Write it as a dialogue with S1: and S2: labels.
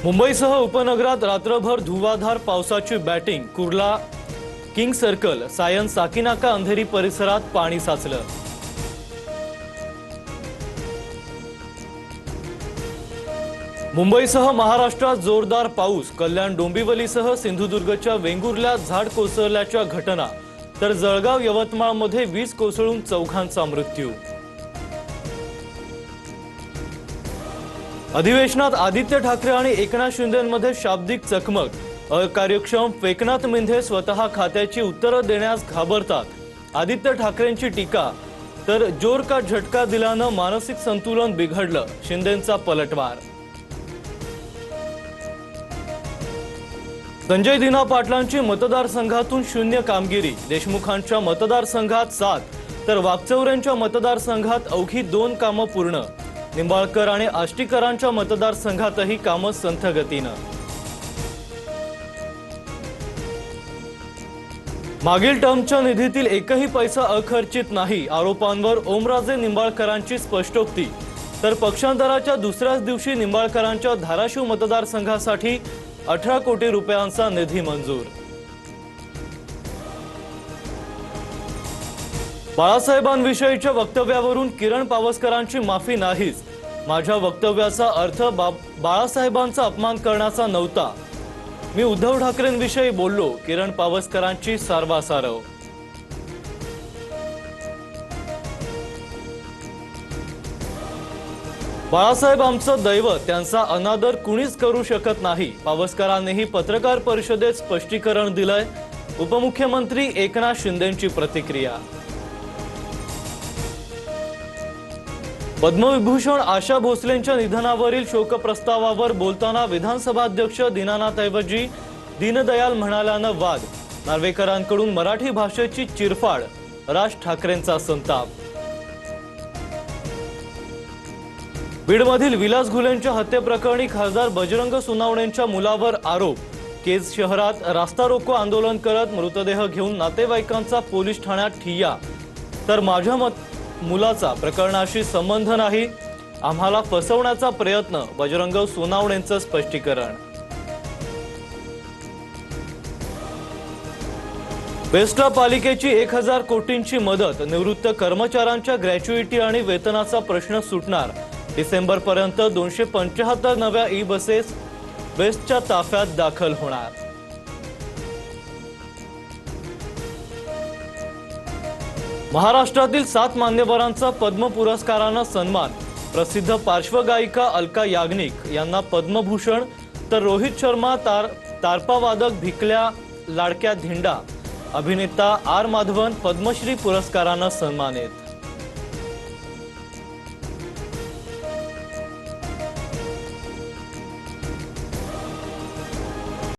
S1: मुंबईसह उपनगरात रात्रभर धुवाधार पावसाची batting. Kurla King Circle, Sion, Sakinaka, Andheri परिसरात पाणी साचलं। मुंबईसह महाराष्ट्रात जोरदार पाऊस। कल्याण, डोंबिवलीसह सिंधुदुर्गच्या वेंगुर्ल्यात झाड कोसळल्याच्या घटना, तर जळगाव, यवतमाळमध्ये वीज कोसळून चौघांचा मृत्यू। अधिवेशनात आदित्य ठाकरे आणि एकनाथ शिंदेंमध्ये शाब्दिक चकमक। अकार्यक्षम एकनाथ शिंदे स्वतः खात्याची उत्तरं देण्यास घाबरतात। आदित्य ठाकरेंची टीका, तर जोर का झटका दिल्यानं मानसिक संतुलन बिघडलं, शिंदेंचा पलटवार। संजय दिना पाटलांची मतदारसंघातून 0 कामगिरी। देशमुखांच्या मतदारसंघात 7 तर वाकचौऱ्यांच्या मतदारसंघात अवघी 2 कामं पूर्ण। निंबाळकर आणि आष्टीकरांच्या मतदारसंघातही कामं संथ गतीनं। मागील टर्मच्या निधीतील एकही पैसा अखर्चित नाही, आरोपांवर ओमराजे निंबाळकरांची स्पष्टोक्ती। तर पक्षांतराच्या दुसऱ्याच दिवशी निंबाळकरांच्या धाराशिव मतदारसंघासाठी 18 कोटी रुपयांचा निधी मंजूर। बाळासाहेबांविषयीच्या वक्तव्यावरून किरण पावसकरांची माफी नाहीच। माझ्या वक्तव्याचा अर्थ बाळासाहेबांचा अपमान करण्याचा नव्हता। मी उद्धव ठाकरेंविषयी बोललो, किरण पावसकरांची सारवासारव। बाळासाहेब आमचं दैवत, त्यांचा अनादर कुणीच करू शकत नाही। पावसकरांनीही पत्रकार परिषदेत स्पष्टीकरण दिलंय। उपमुख्यमंत्री एकनाथ शिंदेंची प्रतिक्रिया। पद्मविभूषण आशा भोसलेंच्या निधनावरील शोकप्रस्तावावर बोलताना विधानसभाध्यक्ष दीनानाथऐवजी दीनदयाल म्हणाल्यानं वाद। नार्वेकरांकडून मराठी भाषेची चिरफाड, राज ठाकरेंचा संताप। बीडमधील विलास घुलेंच्या हत्येप्रकरणी खासदार बजरंग सोनावणेंच्या मुलावर आरोप। केज शहरात रास्ता रोको आंदोलन करत मृतदेह घेऊन नातेवाईकांचा पोलीस ठाण्यात ठिय्या। तर माझ्या मुलाचा प्रकरणाशी संबंध नाही, आम्हाला फसवण्याचा प्रयत्न, बजरंग सोनावणेंचं स्पष्टीकरण। बेस्टला पालिकेची 1000 कोटींची मदत। निवृत्त कर्मचाऱ्यांच्या ग्रॅच्युइटी आणि वेतनाचा प्रश्न सुटणार। डिसेंबरपर्यंत 275 नव्या ई बसेस बेस्टच्या ताफ्यात दाखल होणार। महाराष्ट्रातील 7 मान्यवरांचा पद्म पुरस्कारानं सन्मान। प्रसिद्ध पार्श्वगायिका अलका याग्निक यांना पद्मभूषण, तर रोहित शर्मा, तारपावादक भिकल्या लाडक्या धिंडा, अभिनेता आर माधवन पद्मश्री पुरस्कारानं सन्मानित।